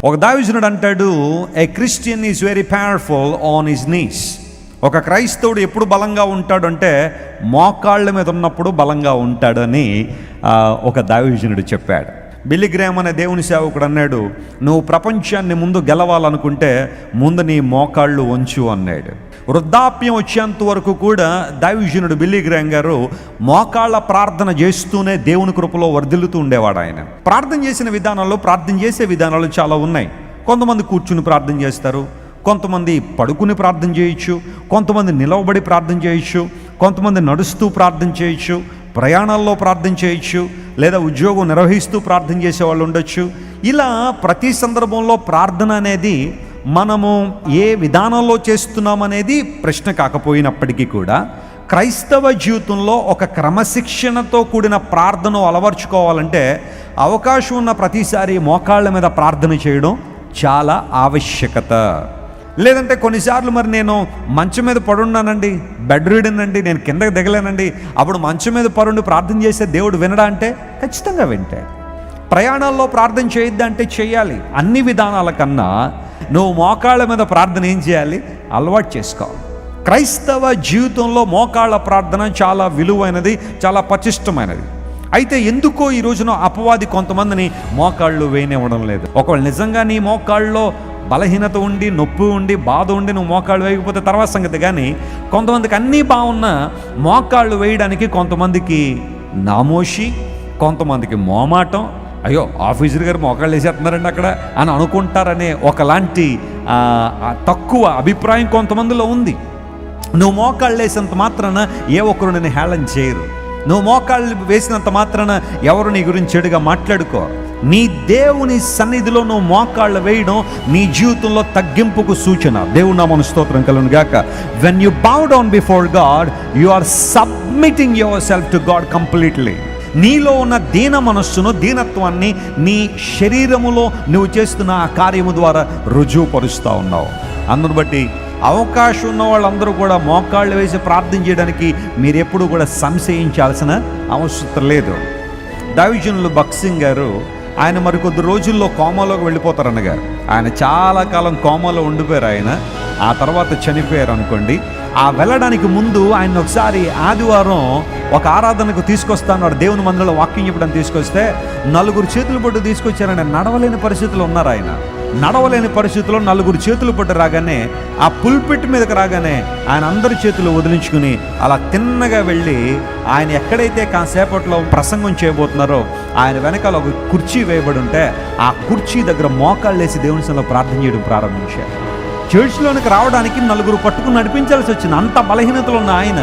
ఒక దైవజనుడు అంటాడు, a Christian is very powerful on his knees. ఒక క్రైస్తవుడు ఎప్పుడు బలంగా ఉంటాడు అంటే మోకాళ్ళ మీద ఉన్నప్పుడు బలంగా ఉంటాడని ఒక దైవజనుడు చెప్పాడు. బిల్లీ గ్రాహం అనే దేవుని సేవకుడు అన్నాడు, నువ్వు ప్రపంచాన్ని ముందు గెలవాలనుకుంటే ముందు నీ మోకాళ్ళు వంచు అన్నాడు. వృద్ధాప్యం వచ్చేంత వరకు కూడా దైవజనుడు బిల్లీ గ్రాహం గారు మోకాళ్ళ ప్రార్థన చేస్తూనే దేవుని కృపలో వర్ధిల్లుతూ ఉండేవాడు. ఆయన ప్రార్థన చేసే విధానాలు చాలా ఉన్నాయి. కొంతమంది కూర్చుని ప్రార్థన చేస్తారు, కొంతమంది పడుకుని ప్రార్థన చేయొచ్చు, కొంతమంది నిలవబడి ప్రార్థన చేయొచ్చు, కొంతమంది నడుస్తూ ప్రార్థన చేయొచ్చు, ప్రయాణాల్లో ప్రార్థన చేయొచ్చు, లేదా ఉద్యోగం నిర్వహిస్తూ ప్రార్థన చేసేవాళ్ళు ఉండొచ్చు. ఇలా ప్రతి సందర్భంలో ప్రార్థన అనేది మనము ఏ విధానంలో చేస్తున్నామనేది ప్రశ్న కాకపోయినప్పటికీ కూడా క్రైస్తవ జీవితంలో ఒక క్రమశిక్షణతో కూడిన ప్రార్థన అలవర్చుకోవాలంటే అవకాశం ఉన్న ప్రతిసారి మోకాళ్ళ మీద ప్రార్థన చేయడం చాలా ఆవశ్యకత. లేదంటే కొన్నిసార్లు మరి నేను మంచం మీద పడున్నానండి, బెడ్ రీడన్ అండి, నేను కిందకి దిగలేనండి, అప్పుడు మంచం మీద పరుండి ప్రార్థన చేసే దేవుడు వినడా అంటే ఖచ్చితంగా వింటాడు. ప్రయాణాల్లో ప్రార్థన చేయొద్దా అంటే చేయాలి. అన్ని విధానాల కన్నా నువ్వు మోకాళ్ళ మీద ప్రార్థన ఏం చేయాలి, అలవాటు చేసుకోవాలి. క్రైస్తవ జీవితంలో మోకాళ్ళ ప్రార్థన చాలా విలువైనది, చాలా పటిష్టమైనది. అయితే ఎందుకో ఈ రోజున అపవాది కొంతమందిని మోకాళ్ళు వేయనివ్వడం లేదు. ఒకవేళ నిజంగా నీ మోకాళ్ళలో బలహీనత ఉండి, నొప్పి ఉండి, బాధ ఉండి నువ్వు మోకాళ్ళు వేయకపోతే తర్వాత సంగతి. కానీ కొంతమందికి అన్నీ బాగున్నా మోకాళ్ళు వేయడానికి కొంతమందికి నామోషి, కొంతమందికి మోమాటం, అయ్యో ఆఫీసర్ గారు మోకాళ్ళు వేసేస్తున్నారండి అక్కడ అని అనుకుంటారనే ఒకలాంటి తక్కువ అభిప్రాయం కొంతమందిలో ఉంది. నువ్వు మోకాళ్ళు వేసినంత మాత్రాన ఏ ఒక్కరు నేను హేళన చేయరు. నువ్వు మోకాళ్ళు వేసినంత మాత్రాన ఎవరు నీ గురించి చెడుగా మాట్లాడుకోరు. నీ దేవుని సన్నిధిలో నువ్వు మోకాళ్ళు వేయడం నీ జీవితంలో తగ్గింపుకు సూచన. దేవుని నామమున స్తోత్రం కలుగును గాక. When you bow down before God, you are submitting yourself to God completely. నీలో ఉన్న దీన మనస్సును, దీనత్వాన్ని నీ శరీరములో నువ్వు చేస్తున్న ఆ కార్యము ద్వారా రుజువుపరుస్తూ ఉన్నావు. అందును బట్టి అవకాశం ఉన్న వాళ్ళందరూ కూడా మోకాళ్ళు వేసి ప్రార్థన చేయడానికి మీరు ఎప్పుడు కూడా సంశయించాల్సిన అవసరం లేదు. దైవజనులు భక్సింగ్ గారు ఆయన మరికొద్ది రోజుల్లో కోమాలోకి వెళ్ళిపోతారనగా, ఆయన చాలా కాలం కోమాలో ఉండిపోయారు. ఆయన ఆ తర్వాత చనిపోయారు అనుకోండి. ఆ వెళ్ళడానికి ముందు ఆయన ఒకసారి ఆదివారం ఒక ఆరాధనకు తీసుకొస్తాను, దేవుని మందిరంలో వాక్యం చెప్పడానికి తీసుకొస్తే 4 చేతులు పట్టు తీసుకొచ్చారని నడవలేని పరిస్థితులు ఉన్నారు. ఆయన నడవలేని పరిస్థితుల్లో 4 చేతులు పట్టు రాగానే ఆ పుల్పిట్ మీదకి రాగానే ఆయన అందరి చేతులు వదిలించుకుని అలా తిన్నగా వెళ్ళి ఆయన ఎక్కడైతే కాసేపట్లో ప్రసంగం చేయబోతున్నారో ఆయన వెనకాల ఒక కుర్చీ వేయబడి ఉంటే ఆ కుర్చీ దగ్గర మోకాళ్ళు వేసి దేవుని సన్నిధిలో ప్రార్థన చేయడం ప్రారంభించారు. చర్చ్లోనికి రావడానికి 4 పట్టుకుని నడిపించాల్సి వచ్చింది. అంత బలహీనతలు ఉన్న ఆయన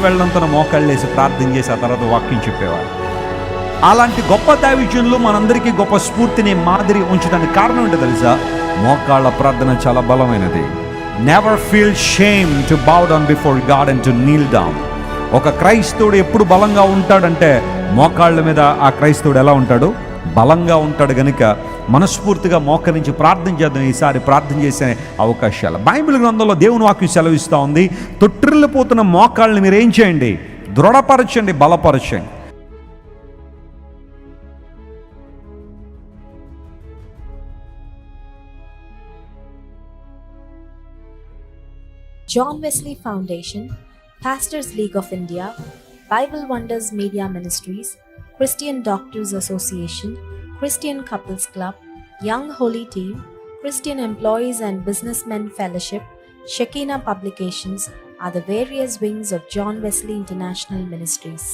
వెళ్ళంతన మోకాళ్ళు వేసి ప్రార్థన చేసి ఆ తర్వాత వాక్యం చెప్పేవారు. అలాంటి గొప్ప దైవజనులు మనందరికీ గొప్ప స్ఫూర్తిని, మాదిరి ఉంచడానికి కారణం ఏంటో తెలుసా? మోకాళ్ళ ప్రార్థన చాలా బలమైనది. Never feel shame to bow down before God and to Neel down. ఒక క్రైస్తవుడు ఎప్పుడు బలంగా ఉంటాడంటే మోకాళ్ళ మీద ఆ క్రైస్తవుడు ఎలా ఉంటాడు, బలంగా ఉంటాడు. గనుక మనస్ఫూర్తిగా మోకరించి ప్రార్థన చేద్దాం. ఈసారి ప్రార్థన చేసే అవకాశాలు బైబిల్ గ్రంథంలో దేవుని వాక్యం సెలవిస్తూ ఉంది. తొట్టిల్లిపోతున్న మోకాళ్ళని మీరు ఏం చేయండి, దృఢపరచండి, బలపరచండి. John Wesley Foundation, Pastors League of India, Bible Wonders Media Ministries, Christian Doctors Association, Christian Couples Club, Young Holy Team, Christian Employees and Businessmen Fellowship, Shekinah Publications are the various wings of John Wesley International Ministries.